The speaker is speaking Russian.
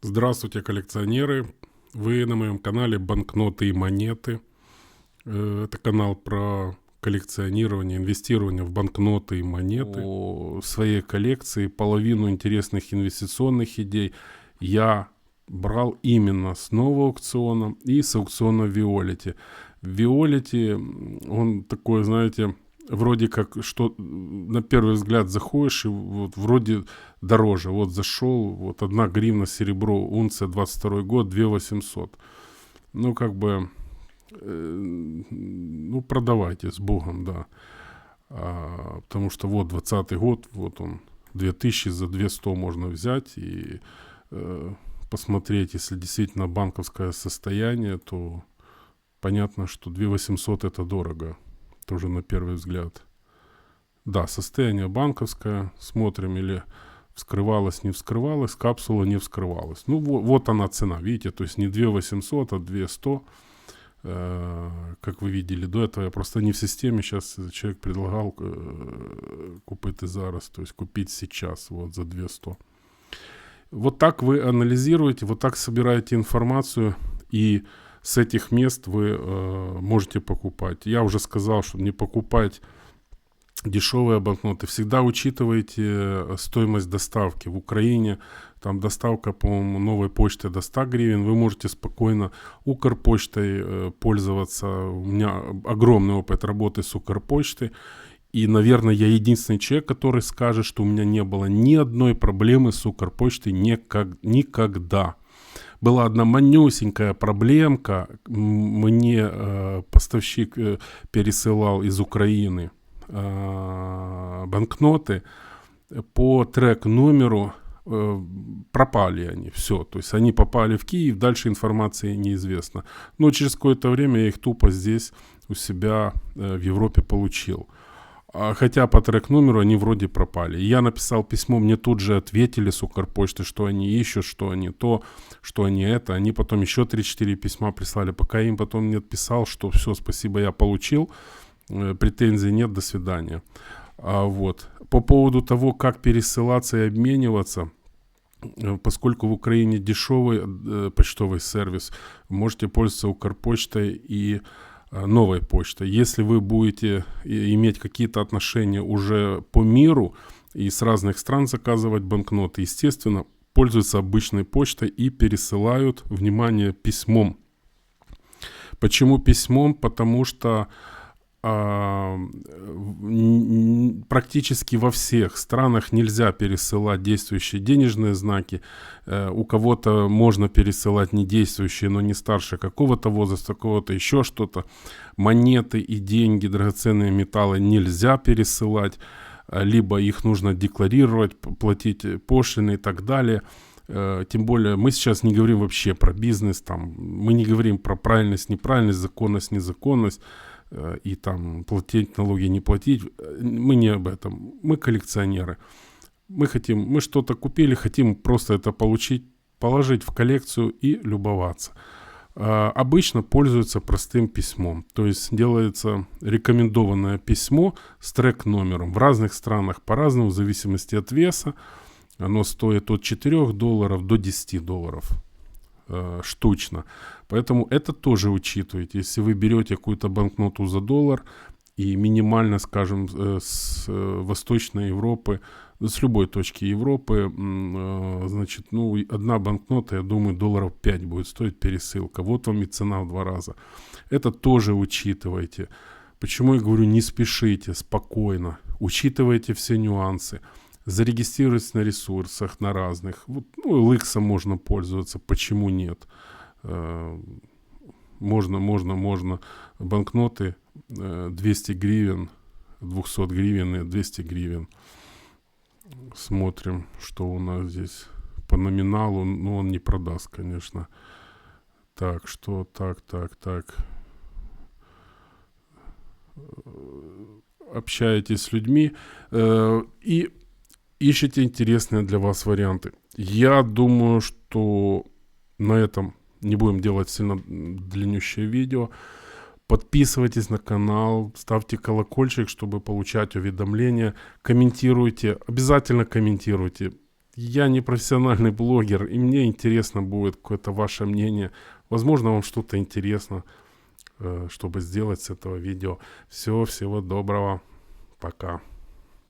Здравствуйте, коллекционеры! Вы на моем канале «Банкноты и монеты». Это канал про коллекционирование, инвестирование в банкноты и монеты. В своей коллекции половину интересных инвестиционных идей я брал именно с нового аукциона и с аукциона Виолити. Виолити, он такой, знаете, вроде как, что на первый взгляд заходишь и вот вроде дороже. Вот зашел, вот 1 гривна серебро, унция, 22 год, 2800. Ну, как бы, ну, продавайте с Богом, да. Потому что вот 20 год, вот он, 2000 за 200 можно взять и посмотреть, если действительно банковское состояние, то понятно, что 2800 это дорого. Тоже на первый взгляд. Да, состояние банковское. Смотрим, или вскрывалось, не вскрывалось. Капсула не вскрывалась. Ну, вот она цена, видите. То есть не 2800, а 2100. Как вы видели до этого. Я просто не в системе. Сейчас человек предлагал купить и зараз. То есть купить сейчас вот за 200. Вот так вы анализируете, вот так собираете информацию. И с этих мест вы можете покупать. Я уже сказал, что не покупать дешевые банкноты. Всегда учитывайте стоимость доставки. В Украине там доставка, по-моему, новой почты до 100 гривен. Вы можете спокойно Укрпочтой пользоваться. У меня огромный опыт работы с Укрпочтой. И, наверное, я единственный человек, который скажет, что у меня не было ни одной проблемы с Укрпочтой никогда. Была одна манюсенькая проблемка. Мне поставщик пересылал из Украины банкноты. По трек-номеру пропали они. Все. То есть они попали в Киев, дальше информации неизвестно. Но через какое-то время я их тупо здесь у себя в Европе получил. Хотя по трек-номеру они вроде пропали. Я написал письмо, мне тут же ответили с Укрпочты, что они ищут, что они то, что они это. Они потом еще 3-4 письма прислали. Пока я им потом не отписал, что все, спасибо, я получил. Претензий нет, до свидания. Вот. По поводу того, как пересылаться и обмениваться, поскольку в Украине дешевый почтовый сервис, можете пользоваться Укрпочтой и новой почтой. Если вы будете иметь какие-то отношения уже по миру и с разных стран заказывать банкноты, естественно, пользуются обычной почтой и пересылают, внимание, письмом. Почему письмом? Потому что практически во всех странах нельзя пересылать действующие денежные знаки. У кого-то можно пересылать недействующие, но не старше какого-то возраста, какого-то еще что-то. Монеты и деньги, драгоценные металлы нельзя пересылать. Либо их нужно декларировать, платить пошлины и так далее. Тем более мы сейчас не говорим вообще про бизнес. Там, мы не говорим про правильность, неправильность, законность, незаконность. И там платить налоги, не платить. Мы не об этом. Мы коллекционеры. Мы что-то купили, хотим просто это получить, положить в коллекцию и любоваться. Обычно пользуются простым письмом. То есть делается рекомендованное письмо с трек-номером. В разных странах по-разному, в зависимости от веса. Оно стоит от $4 до $10 штучно. Поэтому это тоже учитывайте. Если вы берете какую-то банкноту за $1 и минимально, скажем, с Восточной Европы, с любой точки Европы, значит, ну, одна банкнота, я думаю, $5 будет стоить пересылка. Вот вам и цена в 2 раза. Это тоже учитывайте. Почему я говорю, не спешите, спокойно. Учитывайте все нюансы. Зарегистрируйтесь на ресурсах, на разных. Вот, ну, LX можно пользоваться, почему нет? Можно. Банкноты 200 гривен, 200 гривен и 200 гривен. Смотрим, что у нас здесь по номиналу. Ну, он не продаст, конечно. Так, что так. Общаетесь с людьми и ищите интересные для вас варианты. Я думаю, что на этом не будем делать сильно длиннющее видео. Подписывайтесь на канал, ставьте колокольчик, чтобы получать уведомления. Комментируйте, обязательно комментируйте. Я не профессиональный блогер, и мне интересно будет какое-то ваше мнение. Возможно, вам что-то интересно, чтобы сделать с этого видео. Всего доброго. Пока.